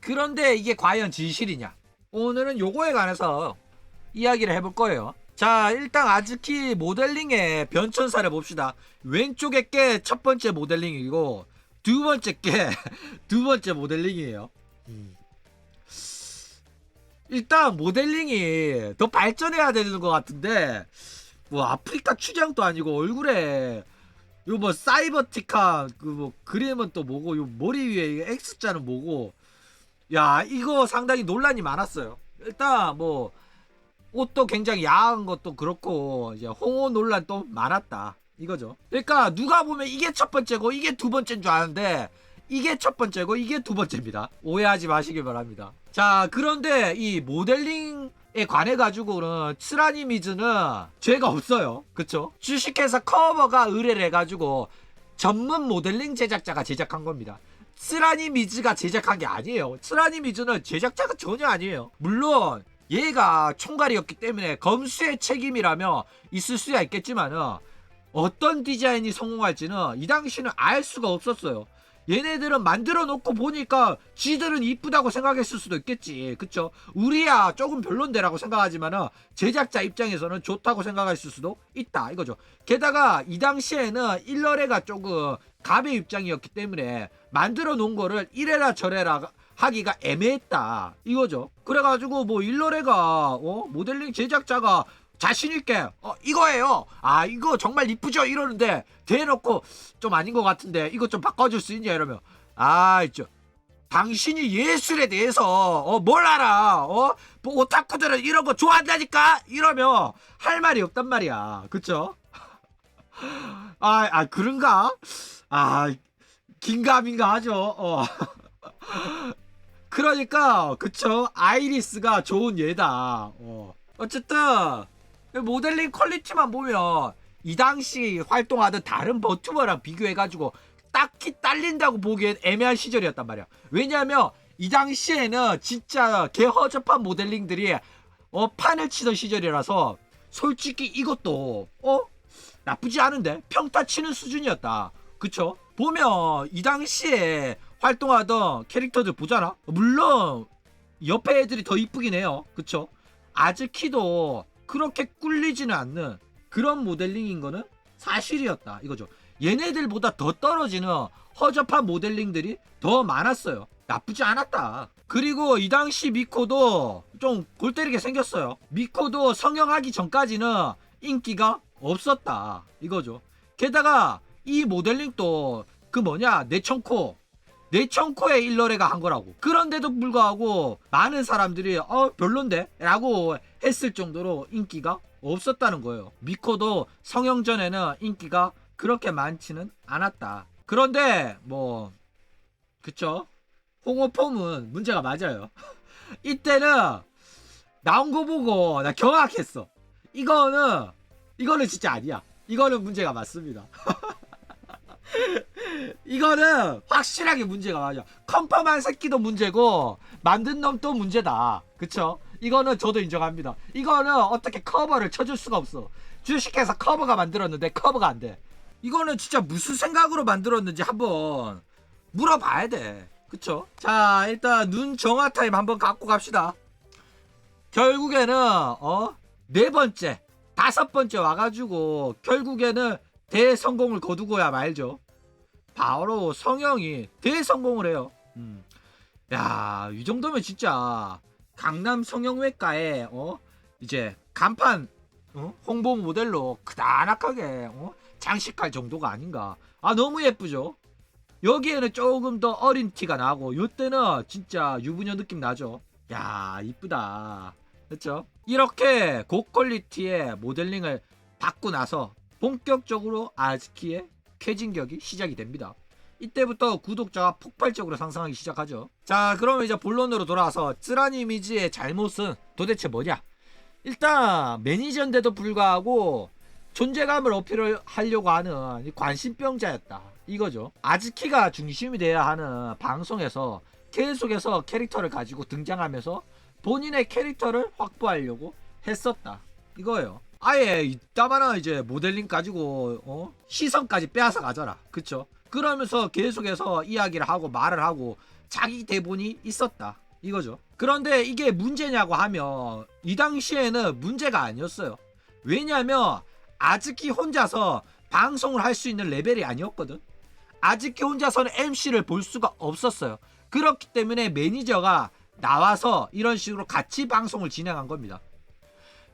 그런데 이게 과연 진실이냐? 오늘은 요거에 관해서 이야기를 해볼 거예요. 자, 일단 아즈키 모델링의 변천사를 봅시다. 왼쪽에 게 첫 번째 모델링이고 두 번째 게 두 번째 모델링이에요. 일단 모델링이 더 발전해야 되는 것 같은데 뭐 아프리카 추장도 아니고 얼굴에 요 뭐 사이버틱한 그 뭐 그림은 또 뭐고 요 머리 위에 X자는 뭐고 야 이거 상당히 논란이 많았어요. 일단 뭐 옷도 굉장히 야한 것도 그렇고 이제 홍어 논란도 많았다 이거죠. 그러니까 누가 보면 이게 첫 번째고 이게 두 번째인 줄 아는데 이게 첫 번째고 이게 두 번째입니다. 오해하지 마시길 바랍니다. 자, 그런데 이 모델링에 관해 가지고는 츠라니 미즈는 죄가 없어요. 그쵸? 주식회사 커버가 의뢰를 해가지고 전문 모델링 제작자가 제작한 겁니다. 츠라니 미즈가 제작한 게 아니에요. 츠라니 미즈는 제작자가 전혀 아니에요. 물론 얘가 총괄이었기 때문에 검수의 책임이라며 있을 수야 있겠지만은 어떤 디자인이 성공할지는 이 당시는 알 수가 없었어요. 얘네들은 만들어 놓고 보니까 지들은 이쁘다고 생각했을 수도 있겠지. 그쵸? 우리야 조금 별론데라고 생각하지만은 제작자 입장에서는 좋다고 생각했을 수도 있다 이거죠. 게다가 이 당시에는 일러레가 조금 갑의 입장이었기 때문에 만들어 놓은 거를 이래라 저래라 하기가 애매했다 이거죠. 그래가지고 뭐 일러레가 모델링 제작자가 자신있게 이거예요, 아 이거 정말 이쁘죠 이러는데 대놓고 좀 아닌 것 같은데 이거 좀 바꿔줄 수 있냐 이러면 당신이 예술에 대해서 뭘 알아, 뭐 오타쿠들은 이런 거 좋아한다니까 이러면 할 말이 없단 말이야. 그쵸? 그런가? 긴가민가 하죠. 그러니까 그쵸, 아이리스가 좋은 예다. 어쨌든 모델링 퀄리티만 보면 이 당시 활동하던 다른 버튜버랑 비교해가지고 딱히 딸린다고 보기엔 애매한 시절이었단 말이야. 왜냐하면 이 당시에는 진짜 개허접한 모델링들이 판을 치던 시절이라서 솔직히 이것도 나쁘지 않은데 평타 치는 수준이었다. 그쵸? 보면 이 당시에 활동하던 캐릭터들 보잖아. 물론 옆에 애들이 더 이쁘긴 해요. 그쵸? 아즈키도 그렇게 꿀리지는 않는 그런 모델링인 거는 사실이었다 이거죠. 얘네들보다 더 떨어지는 허접한 모델링들이 더 많았어요. 나쁘지 않았다. 그리고 이 당시 미코도 좀 골 때리게 생겼어요. 미코도 성형하기 전까지는 인기가 없었다 이거죠. 게다가 이 모델링도 그 네청코의 일러레가 한 거라고. 그런데도 불구하고 많은 사람들이 별론데? 라고 했을 정도로 인기가 없었다는 거예요. 미코도 성형 전에는 인기가 그렇게 많지는 않았다. 그런데 뭐 그쵸, 홍어폼은 문제가 맞아요. 이때는 나온 거 보고 나 경악했어. 이거는 진짜 아니야. 이거는 문제가 맞습니다. 이거는 확실하게 문제가 맞아. 컨펌한 새끼도 문제고 만든 놈도 문제다. 그쵸? 이거는 저도 인정합니다. 이거는 어떻게 커버를 쳐줄 수가 없어. 주식회사 커버가 만들었는데 커버가 안 돼. 이거는 진짜 무슨 생각으로 만들었는지 한번 물어봐야 돼. 그쵸? 자, 일단 눈 정화 타임 한번 갖고 갑시다. 결국에는 네 번째, 다섯 번째 와가지고 결국에는 대성공을 거두고야 말죠. 바로 성형이 대성공을 해요. 야, 이 정도면 진짜 강남 성형외과에 이제 간판 홍보 모델로 크다랗게 장식할 정도가 아닌가. 너무 예쁘죠. 여기에는 조금 더 어린 티가 나고 요때는 진짜 유부녀 느낌 나죠. 야, 이쁘다. 그렇죠? 이렇게 고퀄리티의 모델링을 받고 나서 본격적으로 아즈키의 쾌진격이 시작이 됩니다. 이때부터 구독자가 폭발적으로 상승하기 시작하죠. 자, 그러면 이제 본론으로 돌아와서 쯔라니 미즈의 잘못은 도대체 뭐냐? 일단 매니저인데도 불구하고 존재감을 어필을 하려고 하는 관심병자였다 이거죠. 아즈키가 중심이 돼야 하는 방송에서 계속해서 캐릭터를 가지고 등장하면서 본인의 캐릭터를 확보하려고 했었다 이거예요. 아예 이따마나 이제 모델링 가지고 시선까지 빼앗아 가잖아. 그쵸? 그러면서 계속해서 이야기를 하고 말을 하고 자기 대본이 있었다 이거죠. 그런데 이게 문제냐고 하면 이 당시에는 문제가 아니었어요. 왜냐면 아즈키 혼자서 방송을 할 수 있는 레벨이 아니었거든. 아즈키 혼자서는 MC를 볼 수가 없었어요. 그렇기 때문에 매니저가 나와서 이런 식으로 같이 방송을 진행한 겁니다.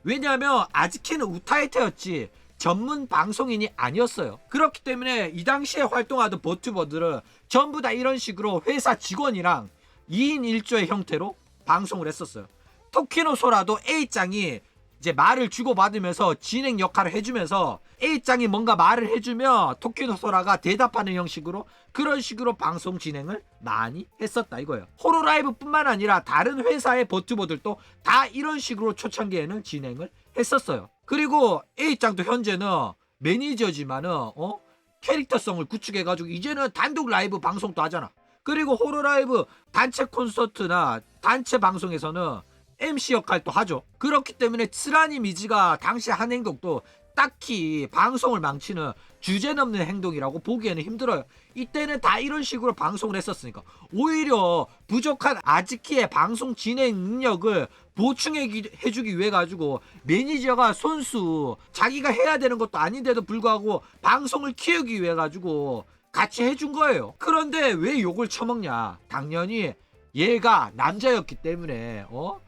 왜냐하면 아즈키는 우타이테였지 전문 방송인이 아니었어요. 그렇기 때문에 이 당시에 활동하던 버튜버들은 전부 다 이런 식으로 회사 직원이랑 2인 1조의 형태로 방송을 했었어요. 토키노 소라도 A짱이 이제 말을 주고받으면서 진행 역할을 해주면서 A짱이 뭔가 말을 해주면 토키노 소라가 대답하는 형식으로 그런 식으로 방송 진행을 많이 했었다 이거예요. 호로라이브 뿐만 아니라 다른 회사의 버튜버들도 다 이런 식으로 초창기에는 진행을 했었어요. 그리고 A짱도 현재는 매니저지만은 캐릭터성을 구축해가지고 이제는 단독 라이브 방송도 하잖아. 그리고 호로라이브 단체 콘서트나 단체 방송에서는 MC 역할도 하죠. 그렇기 때문에 쓰라니 미즈가 당시 한 행동도 딱히 방송을 망치는 주제 넘는 행동이라고 보기에는 힘들어요. 이때는 다 이런 식으로 방송을 했었으니까 오히려 부족한 아즈키의 방송 진행 능력을 보충해주기 위해 가지고 매니저가 손수 자기가 해야 되는 것도 아닌데도 불구하고 방송을 키우기 위해 가지고 같이 해준 거예요. 그런데 왜 욕을 처먹냐? 당연히 얘가 남자였기 때문에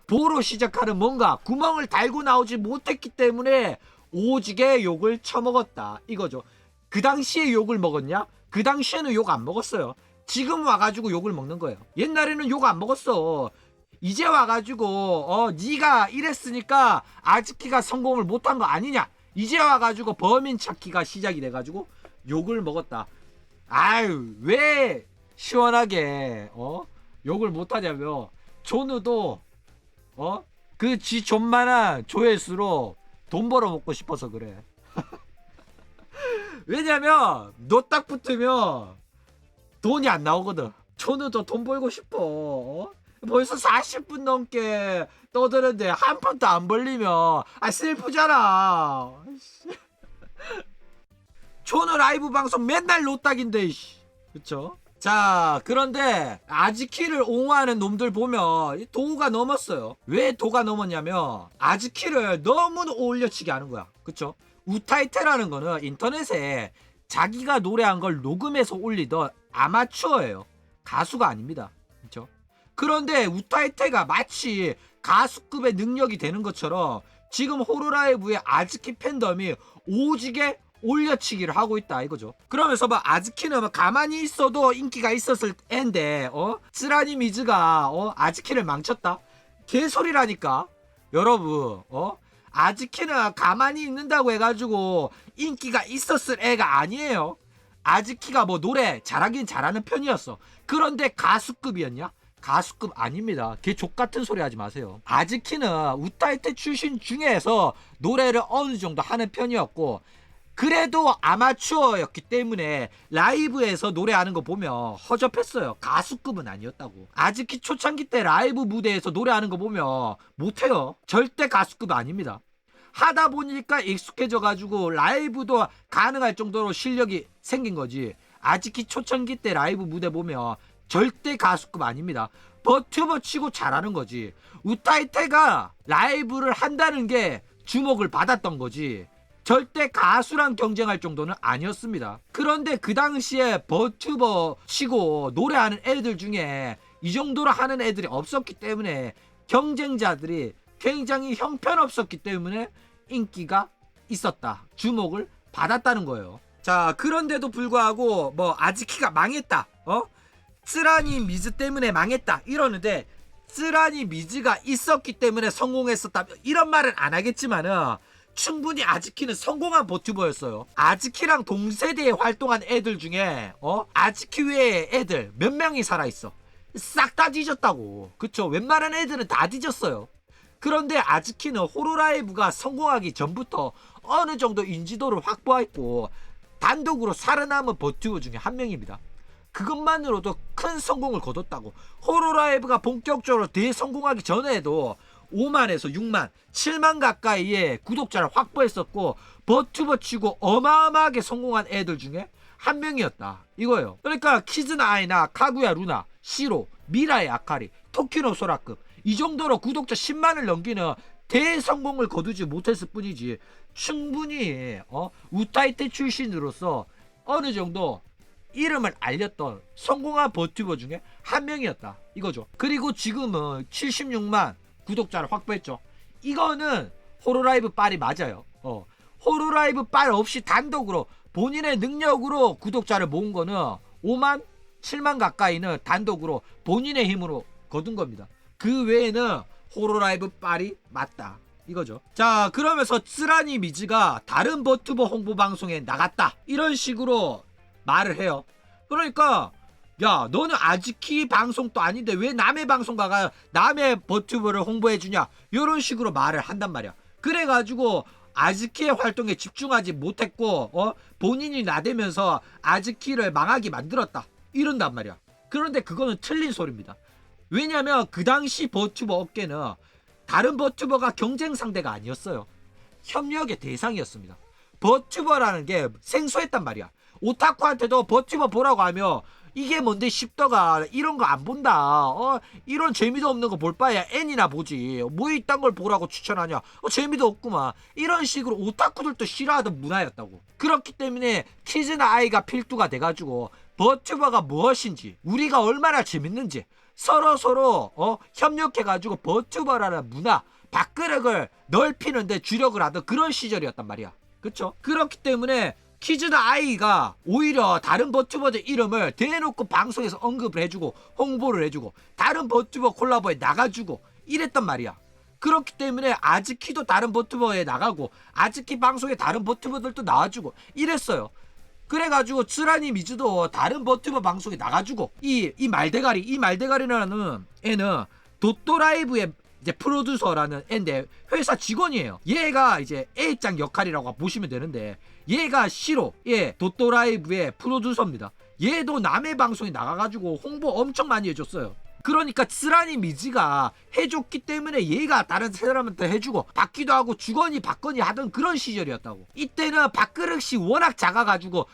보로 시작하는 뭔가 구멍을 달고 나오지 못했기 때문에 오지게 욕을 처먹었다 이거죠. 그 당시에 욕을 먹었냐? 그 당시에는 욕 안 먹었어요. 지금 와가지고 욕을 먹는 거예요. 옛날에는 욕 안 먹었어. 이제 와가지고 네가 이랬으니까 아즈키가 성공을 못한 거 아니냐? 이제 와가지고 범인 찾기가 시작이 돼가지고 욕을 먹었다. 아유 왜 시원하게 욕을 못하냐면 조누도 그 지 존만한 조회수로 돈 벌어 먹고 싶어서 그래. 왜냐면 너 딱 붙으면 돈이 안 나오거든. 조누도 돈 벌고 싶어. 벌써 40분 넘게 떠드는데 한 푼도 안 벌리면 슬프잖아. 조누 라이브 방송 맨날 노딱인데 그쵸? 자 그런데 아즈키를 옹호하는 놈들 보면 도가 넘었어요. 왜 도가 넘었냐면 아즈키를 너무 올려치기 하는 거야. 그쵸? 우타이테라는 거는 인터넷에 자기가 노래한 걸 녹음해서 올리던 아마추어예요. 가수가 아닙니다. 그쵸? 그런데 우타이테가 마치 가수급의 능력이 되는 것처럼 지금 호로라이브의 아즈키 팬덤이 오지게 올려치기를 하고 있다 이거죠. 그러면서 막 아즈키는 가만히 있어도 인기가 있었을 텐데 쓰라니 미즈가 아즈키를 망쳤다? 개소리라니까. 여러분 아즈키는 가만히 있는다고 해가지고 인기가 있었을 애가 아니에요. 아즈키가 뭐 노래 잘하긴 잘하는 편이었어. 그런데 가수급이었냐? 가수급 아닙니다. 걔 족같은 소리 하지 마세요. 아즈키는 우타이테 출신 중에서 노래를 어느 정도 하는 편이었고 그래도 아마추어였기 때문에 라이브에서 노래하는 거 보면 허접했어요. 가수급은 아니었다고. 아즈키 초창기 때 라이브 무대에서 노래하는 거 보면 못해요. 절대 가수급 아닙니다. 하다 보니까 익숙해져가지고 라이브도 가능할 정도로 실력이 생긴 거지. 아즈키 초창기 때 라이브 무대 보면 절대 가수급 아닙니다. 버튜버 치고 잘하는 거지. 우타이테가 라이브를 한다는 게 주목을 받았던 거지. 절대 가수랑 경쟁할 정도는 아니었습니다. 그런데 그 당시에 버튜버 치고 노래하는 애들 중에 이 정도로 하는 애들이 없었기 때문에 경쟁자들이 굉장히 형편없었기 때문에 인기가 있었다. 주목을 받았다는 거예요. 자, 그런데도 불구하고 뭐 아즈키가 망했다. 쓰라니 미즈 때문에 망했다. 이러는데 쓰라니 미즈가 있었기 때문에 성공했었다. 이런 말은 안 하겠지만은 충분히 아즈키는 성공한 버튜버였어요. 아즈키랑 동세대에 활동한 애들 중에 아즈키 외에 애들 몇 명이 살아있어. 싹 다 뒤졌다고. 그쵸? 웬만한 애들은 다 뒤졌어요. 그런데 아즈키는 호로라이브가 성공하기 전부터 어느 정도 인지도를 확보했고 단독으로 살아남은 버튜버 중에 한 명입니다. 그것만으로도 큰 성공을 거뒀다고. 호로라이브가 본격적으로 대성공하기 전에도 5만에서 6만, 7만 가까이의 구독자를 확보했었고 버튜버 치고 어마어마하게 성공한 애들 중에 한 명이었다 이거예요. 그러니까 키즈나 아이나 카구야 루나, 시로, 미라의 아카리, 토키노 소라급 이 정도로 구독자 10만을 넘기는 대성공을 거두지 못했을 뿐이지 충분히 우타이테 출신으로서 어느 정도 이름을 알렸던 성공한 버튜버 중에 한 명이었다 이거죠. 그리고 지금은 76만 구독자를 확보했죠. 이거는 호로라이브 빨이 맞아요. 호로라이브 빨 없이 단독으로 본인의 능력으로 구독자를 모은 거는 5만 7만 가까이는 단독으로 본인의 힘으로 거둔 겁니다. 그 외에는 호로라이브 빨이 맞다 이거죠. 자, 그러면서 쓰라니 미즈가 다른 버튜버 홍보 방송에 나갔다 이런 식으로 말을 해요. 그러니까 야, 너는 아즈키 방송도 아닌데 왜 남의 방송 가가 남의 버튜버를 홍보해주냐 이런 식으로 말을 한단 말이야. 그래가지고 아즈키의 활동에 집중하지 못했고 본인이 나대면서 아즈키를 망하게 만들었다 이런단 말이야. 그런데 그거는 틀린 소리입니다. 왜냐면 그 당시 버튜버 업계는 다른 버튜버가 경쟁 상대가 아니었어요. 협력의 대상이었습니다. 버튜버라는 게 생소했단 말이야. 오타쿠한테도 버튜버 보라고 하면 이게 뭔데 싶더가 이런 거 안 본다. 이런 재미도 없는 거 볼 바에야 애니나 보지. 뭐 이딴 걸 보라고 추천하냐. 재미도 없구만. 이런 식으로 오타쿠들도 싫어하던 문화였다고. 그렇기 때문에 키즈나 아이가 필두가 돼가지고 버튜버가 무엇인지 우리가 얼마나 재밌는지 서로 협력해가지고 버튜버라는 문화 밥그릇을 넓히는데 주력을 하던 그런 시절이었단 말이야. 그쵸? 그렇기 때문에 키즈나 아이가 오히려 다른 버튜버들 이름을 대놓고 방송에서 언급을 해주고 홍보를 해주고 다른 버튜버 콜라보에 나가주고 이랬단 말이야. 그렇기 때문에 아즈키도 다른 버튜버에 나가고 아즈키 방송에 다른 버튜버들도 나와주고 이랬어요. 그래가지고 쓰라니 미즈도 다른 버튜버 방송에 나가주고 이 말대가리라는 애는 도토라이브의 이제 프로듀서라는 애인데 회사 직원이에요. 얘가 이제 A짱 역할이라고 보시면 되는데 얘가 시로 도토라이브의 프로듀서입니다. 얘도 남의 방송에 나가가지고 홍보 엄청 많이 해줬어요. 그러니까 쓰라니 미즈가 해줬기 때문에 얘가 다른 사람한테 해주고 받기도 하고 주거니 받거니 하던 그런 시절이었다고. 이때는 밥그릇이 워낙 작아가지고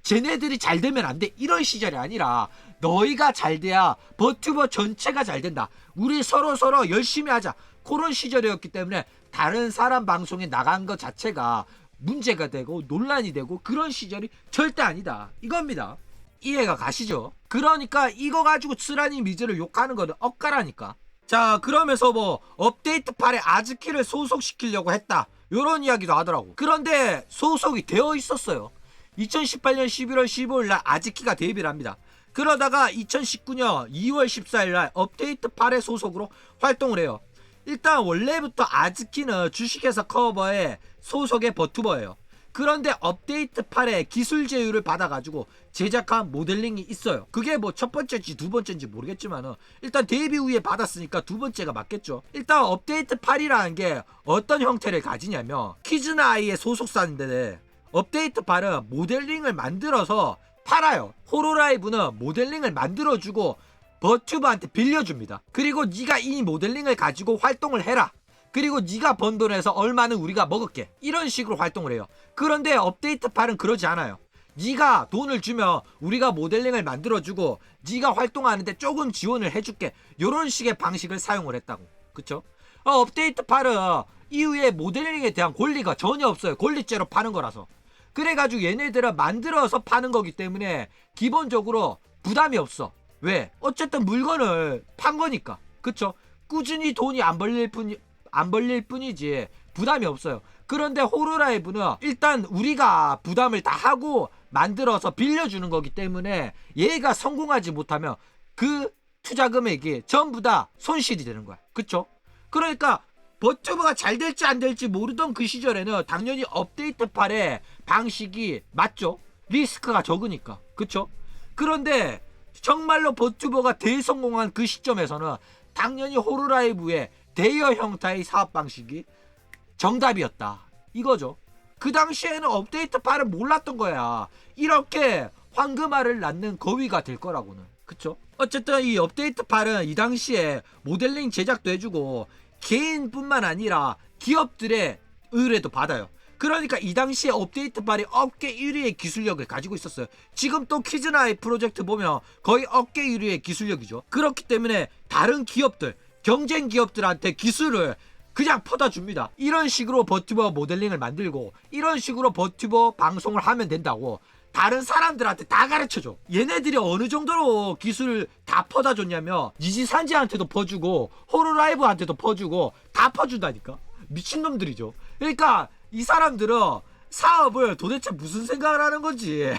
쟤네들이 잘 되면 안 돼 이런 시절이 아니라 너희가 잘 돼야 버튜버 전체가 잘 된다. 우리 서로 열심히 하자. 그런 시절이었기 때문에 다른 사람 방송에 나간 것 자체가 문제가 되고 논란이 되고 그런 시절이 절대 아니다 이겁니다. 이해가 가시죠? 그러니까 이거 가지고 쓰라니 미즈를 욕하는 거는 엇가라니까. 자, 그러면서 뭐 업데이트 팔에 아즈키를 소속시키려고 했다 요런 이야기도 하더라고. 그런데 소속이 되어 있었어요. 2018년 11월 15일 날 아즈키가 데뷔를 합니다. 그러다가 2019년 2월 14일 날 업데이트 8의 소속으로 활동을 해요. 일단 원래부터 아즈키는 주식회사 커버의 소속의 버튜버예요. 그런데 업데이트 8의 기술 제휴를 받아가지고 제작한 모델링이 있어요. 그게 뭐 첫 번째인지 두 번째인지 모르겠지만은 일단 데뷔 후에 받았으니까 두 번째가 맞겠죠. 일단 업데이트 8이라는 게 어떤 형태를 가지냐면 키즈나 아이의 소속사인데 업데이트 8은 모델링을 만들어서 팔아요. 호로라이브는 모델링을 만들어주고 버튜버한테 빌려줍니다. 그리고 네가 이 모델링을 가지고 활동을 해라. 그리고 네가 번 돈에서 얼마는 우리가 먹을게. 이런 식으로 활동을 해요. 그런데 업데이트 8은 그러지 않아요. 네가 돈을 주면 우리가 모델링을 만들어주고 네가 활동하는데 조금 지원을 해줄게. 이런 식의 방식을 사용을 했다고. 그쵸? 업데이트 8은 이후에 모델링에 대한 권리가 전혀 없어요. 권리죄로 파는 거라서. 그래가지고 얘네들은 만들어서 파는 거기 때문에 기본적으로 부담이 없어. 왜? 어쨌든 물건을 판 거니까. 그쵸? 꾸준히 돈이 안 벌릴 뿐이지 부담이 없어요. 그런데 호로라이브는 일단 우리가 부담을 다 하고 만들어서 빌려주는 거기 때문에 얘가 성공하지 못하면 그 투자 금액이 전부 다 손실이 되는 거야. 그쵸? 그러니까 버튜버가 잘 될지 안 될지 모르던 그 시절에는 당연히 업데이트 8의 방식이 맞죠. 리스크가 적으니까. 그쵸? 그런데 정말로 버튜버가 대성공한 그 시점에서는 당연히 호로라이브의 대여 형태의 사업 방식이 정답이었다 이거죠. 그 당시에는 업데이트 8을 몰랐던 거야. 이렇게 황금알을 낳는 거위가 될 거라고는. 그쵸? 어쨌든 이 업데이트 8은 이 당시에 모델링 제작도 해주고 개인뿐만 아니라 기업들의 의뢰도 받아요. 그러니까 이 당시에 업데이트팔이 업계 1위의 기술력을 가지고 있었어요. 지금 또 키즈나이 프로젝트 보면 거의 업계 1위의 기술력이죠. 그렇기 때문에 다른 기업들, 경쟁 기업들한테 기술을 그냥 퍼다 줍니다. 이런 식으로 버튜버 모델링을 만들고 이런 식으로 버튜버 방송을 하면 된다고 다른 사람들한테 다 가르쳐줘. 얘네들이 어느 정도로 기술을 다 퍼다 줬냐면 니지산지한테도 퍼주고 호로라이브한테도 퍼주고 다 퍼준다니까. 미친놈들이죠. 그러니까 이 사람들은 사업을 도대체 무슨 생각을 하는 건지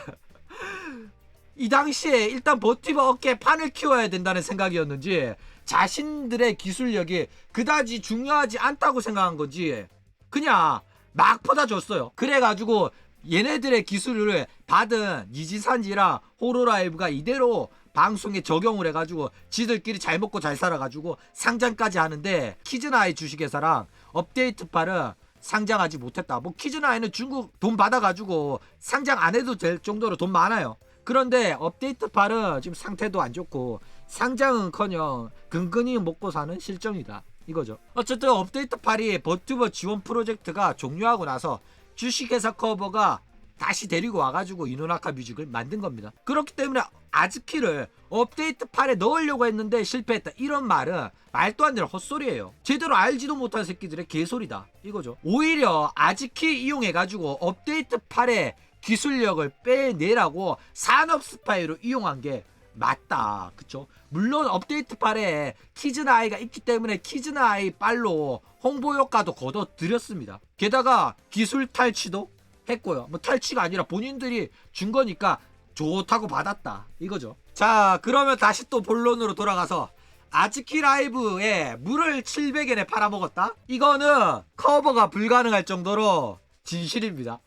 이 당시에 일단 버티버 업계에 판을 키워야 된다는 생각이었는지 자신들의 기술력이 그다지 중요하지 않다고 생각한 건지 그냥 막 퍼다 줬어요. 그래가지고 얘네들의 기술을 받은 니지산지랑 호로라이브가 이대로 방송에 적용을 해가지고 지들끼리 잘 먹고 잘 살아가지고 상장까지 하는데 키즈나이 주식회사랑 업데이트팔은 상장하지 못했다. 뭐 키즈나이는 중국 돈 받아가지고 상장 안 해도 될 정도로 돈 많아요. 그런데 업데이트팔은 지금 상태도 안 좋고 상장은커녕 근근히 먹고 사는 실정이다 이거죠. 어쨌든 업데이트팔이 버튜버 지원 프로젝트가 종료하고 나서 주식회사 커버가 다시 데리고 와가지고 이노나카 뮤직을 만든 겁니다. 그렇기 때문에 아즈키를 업데이트팔에 넣으려고 했는데 실패했다 이런 말은 말도 안 되는 헛소리예요. 제대로 알지도 못한 새끼들의 개소리다 이거죠. 오히려 아즈키 이용해가지고 업데이트팔의 기술력을 빼내라고 산업 스파이로 이용한 게 맞다. 그쵸? 물론 업데이트팔에 키즈나이가 있기 때문에 키즈나이 빨로 홍보 효과도 거둬들였습니다. 게다가 기술 탈취도 했고요. 뭐 탈취가 아니라 본인들이 준 거니까 좋다고 받았다 이거죠. 자, 그러면 다시 또 본론으로 돌아가서 아즈키 라이브에 물을 700엔에 팔아먹었다? 이거는 커버가 불가능할 정도로 진실입니다.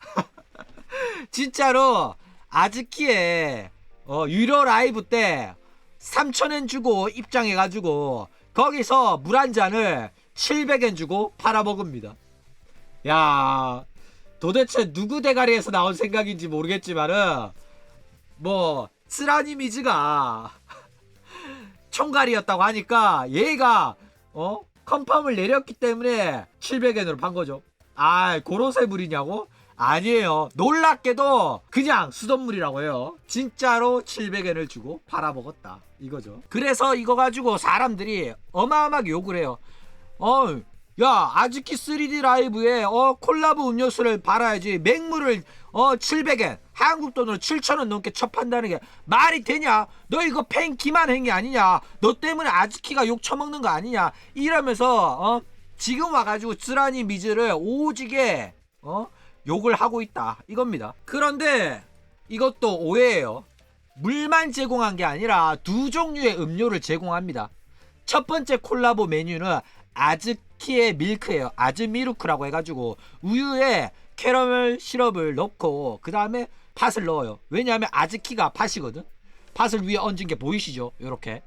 진짜로 아즈키에 유료 라이브 때 3,000엔 주고 입장해가지고 거기서 물 한 잔을 700엔 주고 팔아먹습니다. 야, 도대체 누구 대가리에서 나온 생각인지 모르겠지만은 뭐 쓰라니 미즈가 총괄이었다고 하니까 얘가 컨펌을 내렸기 때문에 700엔으로 판 거죠. 아, 고로쇠 물이냐고? 아니에요. 놀랍게도 그냥 수돗물이라고 해요. 진짜로 700엔을 주고 팔아먹었다 이거죠. 그래서 이거 가지고 사람들이 어마어마하게 욕을 해요. 야, 아즈키 3D 라이브에 콜라보 음료수를 팔아야지 맹물을 700엔 한국 돈으로 7,000원 넘게 쳐판다는 게 말이 되냐? 너 이거 팬 기만행위 아니냐? 너 때문에 아즈키가 욕 처먹는 거 아니냐? 이러면서 지금 와가지고 쓰라니 미즈를 오지게 욕을 하고 있다 이겁니다. 그런데 이것도 오해예요. 물만 제공한 게 아니라 두 종류의 음료를 제공합니다. 첫 번째 콜라보 메뉴는 아즈키의 밀크예요. 아즈미루크라고 해가지고 우유에 캐러멜 시럽을 넣고 그 다음에 팥을 넣어요. 왜냐하면 아즈키가 팥이거든. 팥을 위에 얹은 게 보이시죠? 요렇게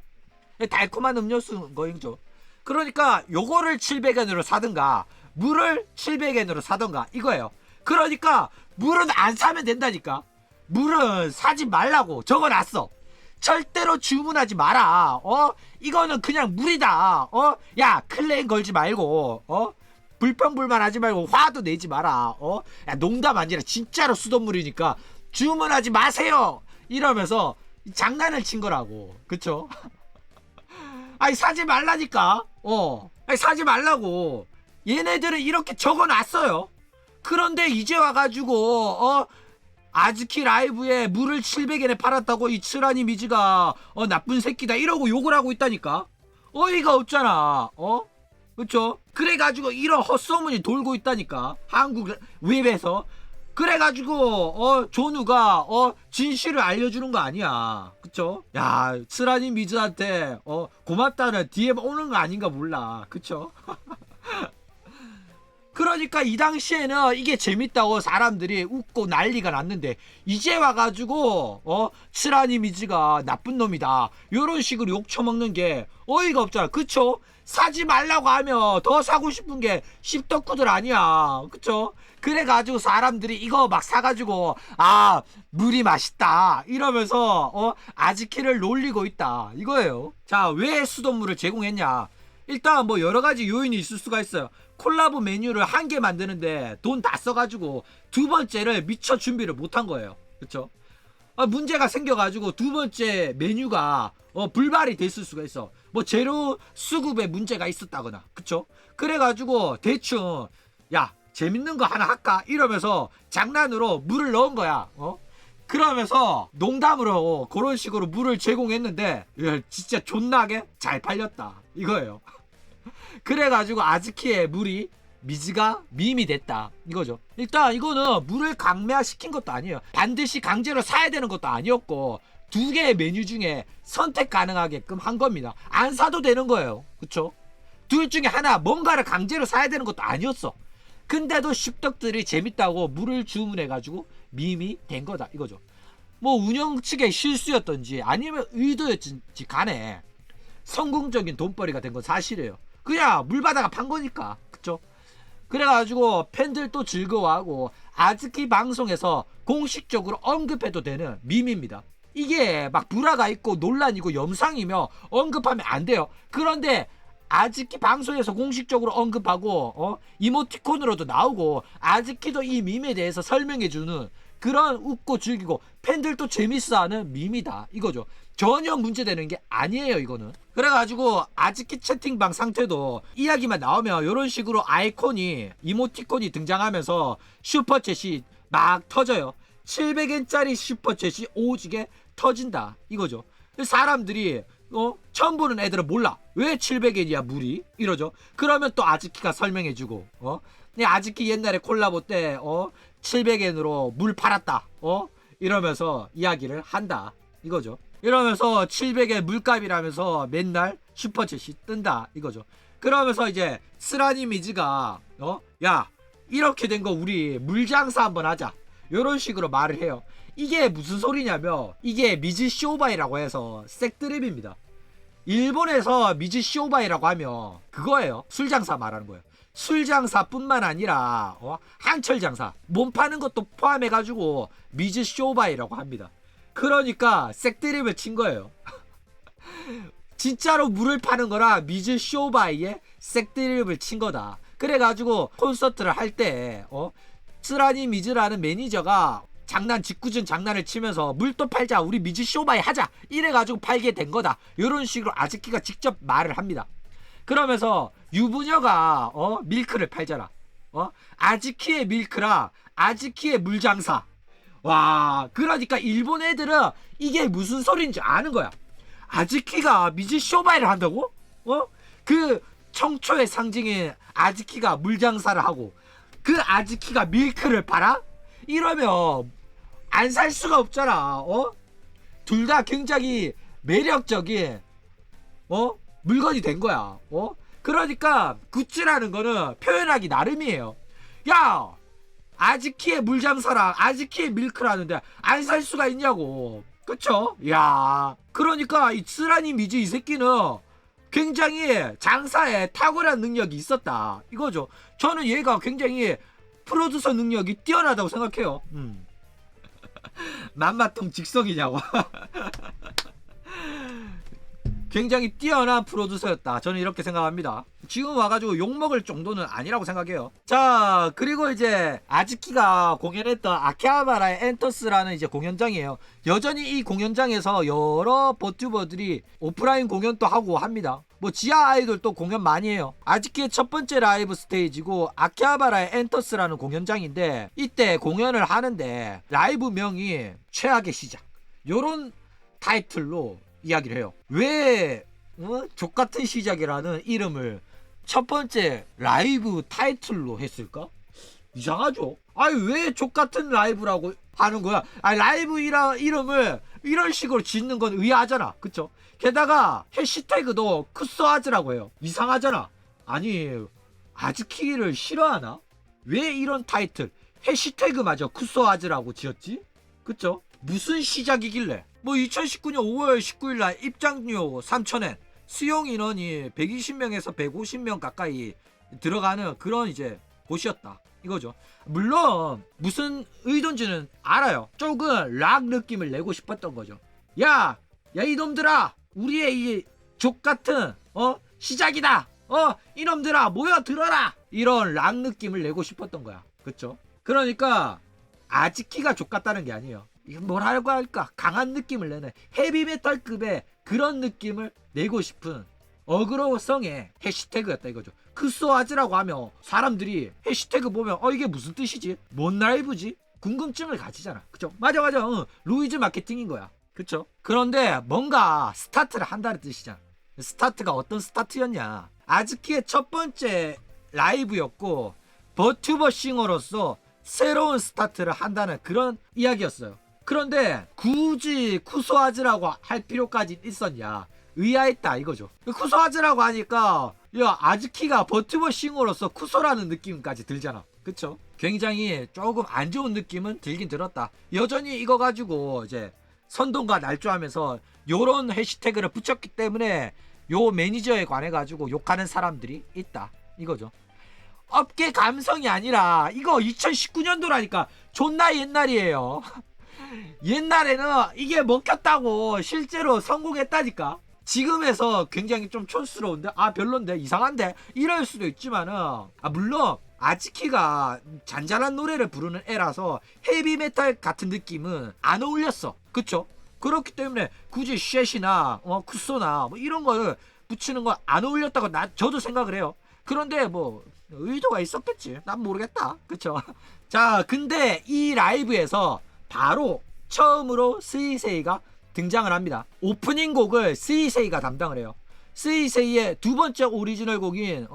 달콤한 음료수인 거죠. 그러니까 요거를 700엔으로 사든가 물을 700엔으로 사든가 이거예요. 그러니까 물은 안 사면 된다니까. 물은 사지 말라고 적어놨어. 절대로 주문하지 마라. 이거는 그냥 물이다. 야, 클레임 걸지 말고 불평불만하지 말고 화도 내지 마라. 야, 농담 아니라 진짜로 수돗물이니까 주문하지 마세요 이러면서 장난을 친 거라고. 그쵸? 아니 사지 말라니까. 아니 사지 말라고. 얘네들은 이렇게 적어놨어요. 그런데 이제 와가지고 아즈키 라이브에 물을 700엔에 팔았다고 이 쓰라니 미즈가 나쁜 새끼다 이러고 욕을 하고 있다니까. 어이가 없잖아. 그쵸? 그래가지고 이런 헛소문이 돌고 있다니까 한국 웹에서. 그래가지고 존우가 진실을 알려주는 거 아니야. 그쵸? 야, 쓰라니 미즈한테 고맙다는 DM 오는 거 아닌가 몰라. 그쵸? 그러니까 이 당시에는 이게 재밌다고 사람들이 웃고 난리가 났는데 이제 와가지고 쓰라니 미즈가 나쁜 놈이다 요런 식으로 욕 처먹는 게 어이가 없잖아. 그쵸? 사지 말라고 하면 더 사고 싶은 게 십덕후들 아니야. 그쵸? 그래가지고 사람들이 이거 막 사가지고 아, 물이 맛있다 이러면서 아즈키를 놀리고 있다 이거예요. 자, 왜 수돗물을 제공했냐? 일단 뭐 여러 가지 요인이 있을 수가 있어요. 콜라보 메뉴를 한 개 만드는데 돈 다 써가지고 두 번째를 미처 준비를 못한 거예요. 그쵸? 문제가 생겨가지고 두 번째 메뉴가 불발이 됐을 수가 있어. 뭐 재료 수급에 문제가 있었다거나. 그쵸? 그래가지고 대충 야 재밌는 거 하나 할까? 이러면서 장난으로 물을 넣은 거야. 그러면서 농담으로 그런 식으로 물을 제공했는데 진짜 존나게 잘 팔렸다 이거예요. 그래가지고 아즈키의 물이 미즈가 밈이 됐다 이거죠. 일단 이거는 물을 강매화시킨 것도 아니에요. 반드시 강제로 사야 되는 것도 아니었고 두 개의 메뉴 중에 선택 가능하게끔 한 겁니다. 안 사도 되는 거예요. 그쵸? 둘 중에 하나 뭔가를 강제로 사야 되는 것도 아니었어. 근데도 씹덕들이 재밌다고 물을 주문해가지고 밈이 된 거다 이거죠. 뭐 운영 측의 실수였던지 아니면 의도였든지 간에 성공적인 돈벌이가 된 건 사실이에요. 그냥 물 받아가 판 거니까. 그쵸? 그래가지고 팬들도 즐거워하고 아즈키 방송에서 공식적으로 언급해도 되는 밈입니다. 이게 막 불화가 있고 논란이고 영상이며 언급하면 안 돼요. 그런데 아즈키 방송에서 공식적으로 언급하고 이모티콘으로도 나오고 아즈키도 이 밈에 대해서 설명해주는 그런 웃고 즐기고 팬들도 재밌어하는 밈이다 이거죠. 전혀 문제되는 게 아니에요 이거는. 그래가지고 아즈키 채팅방 상태도 이야기만 나오면 이런 식으로 아이콘이 이모티콘이 등장하면서 슈퍼챗이 막 터져요. 700엔짜리 슈퍼챗이 오지게 터진다 이거죠. 사람들이 처음 보는 애들은 몰라. 왜 700엔이야 물이? 이러죠. 그러면 또 아즈키가 설명해주고 아즈키 옛날에 콜라보 때 700엔으로 물 팔았다 이러면서 이야기를 한다 이거죠. 이러면서 700엔 물값이라면서 맨날 슈퍼챗이 뜬다 이거죠. 그러면서 이제 스라니 미즈가 야 이렇게 된 거 우리 물장사 한번 하자 요런 식으로 말을 해요. 이게 무슨 소리냐면 이게 미즈 쇼바이라고 해서 색드립입니다. 일본에서 미즈 쇼바이라고 하면 그거예요. 술장사 말하는 거예요. 술장사뿐만 아니라 한철장사 몸 파는 것도 포함해가지고 미즈 쇼바이라고 합니다. 그러니까 색드립을 친 거예요. 진짜로 물을 파는 거라 미즈 쇼바이에 색드립을 친 거다. 그래가지고 콘서트를 할 때 스라니 미즈라는 매니저가 직구준 장난을 치면서 물도 팔자 우리 미즈 쇼바이 하자 이래가지고 팔게 된 거다 이런 식으로 아즈키가 직접 말을 합니다. 그러면서 유부녀가 밀크를 팔잖아. 아즈키의 밀크라 아즈키의 물장사. 와 그러니까 일본 애들은 이게 무슨 소린지 아는 거야. 아즈키가 미즈 쇼바이를 한다고? 그 청초의 상징인 아즈키가 물장사를 하고 그 아즈키가 밀크를 팔아? 이러면 안 살 수가 없잖아. 둘 다 굉장히 매력적인 물건이 된 거야. 그러니까 굿즈라는 거는 표현하기 나름이에요. 야 아즈키의 물장사랑 아즈키의 밀크라는데 안 살 수가 있냐고. 그쵸? 야 그러니까 이 스라니 미즈 이 새끼는 굉장히 장사에 탁월한 능력이 있었다 이거죠. 저는 얘가 굉장히 프로듀서 능력이 뛰어나다고 생각해요. 만마통 직성이냐고. 굉장히 뛰어난 프로듀서였다 저는 이렇게 생각합니다. 지금 와가지고 욕먹을 정도는 아니라고 생각해요. 자 그리고 이제 아즈키가 공연했던 아키하바라의 엔터스라는 이제 공연장이에요. 여전히 이 공연장에서 여러 버튜버들이 오프라인 공연도 하고 합니다. 뭐 지하 아이돌도 공연 많이 해요. 아즈키의 첫 번째 라이브 스테이지고 아키하바라의 엔터스라는 공연장인데 이때 공연을 하는데 라이브 명이 최악의 시작 요런 타이틀로 이야기를 해요. 왜 족같은 시작이라는 이름을 첫 번째 라이브 타이틀로 했을까? 이상하죠. 아니 왜 족같은 라이브라고 하는 거야? 아니 라이브 이름을 이런 식으로 짓는 건 의아하잖아. 그쵸? 게다가 해시태그도 쿠스아즈라고 해요. 이상하잖아. 아니 아즈키를 싫어하나? 왜 이런 타이틀 해시태그마저 쿠스아즈라고 지었지? 그쵸? 무슨 시작이길래? 뭐 2019년 5월 19일 날 입장료 3,000엔 수용 인원이 120명에서 150명 가까이 들어가는 그런 이제 곳이었다 이거죠. 물론 무슨 의도인지는 알아요. 조금 락 느낌을 내고 싶었던 거죠. 야 이놈들아 우리의 이 족같은 시작이다 이놈들아 모여 들어라 이런 락 느낌을 내고 싶었던 거야. 그쵸? 그러니까 아즈키가 족같다는 게 아니에요. 이게 뭐라고 할까, 강한 느낌을 내는 헤비메탈급의 그런 느낌을 내고 싶은 어그로성의 해시태그였다 이거죠. 크소아즈라고 하면 사람들이 해시태그 보면 이게 무슨 뜻이지? 뭔 라이브지? 궁금증을 가지잖아. 그쵸? 맞아. 루이즈 마케팅인 거야. 그쵸? 그런데 뭔가 스타트를 한다는 뜻이잖아. 스타트가 어떤 스타트였냐? 아즈키의 첫 번째 라이브였고 버튜버싱어로서 새로운 스타트를 한다는 그런 이야기였어요. 그런데 굳이 쿠소아즈라고 할 필요까지 있었냐? 의아했다 이거죠. 쿠소아즈라고 하니까 아즈키가 버튜버싱어로서 쿠소라는 느낌까지 들잖아. 그쵸? 굉장히 조금 안 좋은 느낌은 들긴 들었다. 여전히 이거 가지고 이제 선동과 날조하면서 요런 해시태그를 붙였기 때문에 요 매니저에 관해 가지고 욕하는 사람들이 있다 이거죠. 업계 감성이 아니라 이거 2019년도라니까 존나 옛날이에요. 옛날에는 이게 먹혔다고 실제로 성공했다니까. 지금에서 굉장히 좀 촌스러운데 별론데 이상한데 이럴 수도 있지만은 물론 아즈키가 잔잔한 노래를 부르는 애라서 헤비메탈 같은 느낌은 안 어울렸어. 그쵸? 그렇기 때문에 굳이 쉣이나 쿠소나 뭐 이런 거를 붙이는 건 안 어울렸다고 저도 생각을 해요. 그런데 뭐 의도가 있었겠지. 난 모르겠다. 그쵸? 자, 근데 이 라이브에서 바로 처음으로 스이세이가 등장을 합니다. 오프닝 곡을 스이세이가 담당을 해요. 스이세이의 두 번째 오리지널 곡인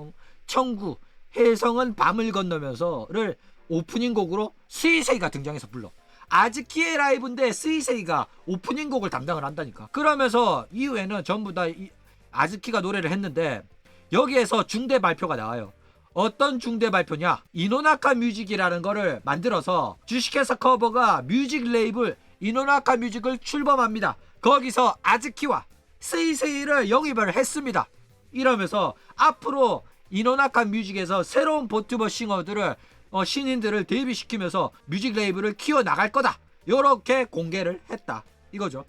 청구 해성은 밤을 건너면서를 오프닝 곡으로 스이세이가 등장해서 불러. 아즈키의 라이브인데 스이세이가 오프닝 곡을 담당을 한다니까. 그러면서 이후에는 전부 다 아즈키가 노래를 했는데 여기에서 중대 발표가 나와요. 어떤 중대 발표냐? 이노나카 뮤직이라는 거를 만들어서 주식회사 커버가 뮤직 레이블 이노나카 뮤직을 출범합니다. 거기서 아즈키와 스이세이를 영입을 했습니다. 이러면서 앞으로 이노나카 뮤직에서 새로운 버튜버 싱어들을 신인들을 데뷔시키면서 뮤직 레이블을 키워나갈 거다. 이렇게 공개를 했다 이거죠.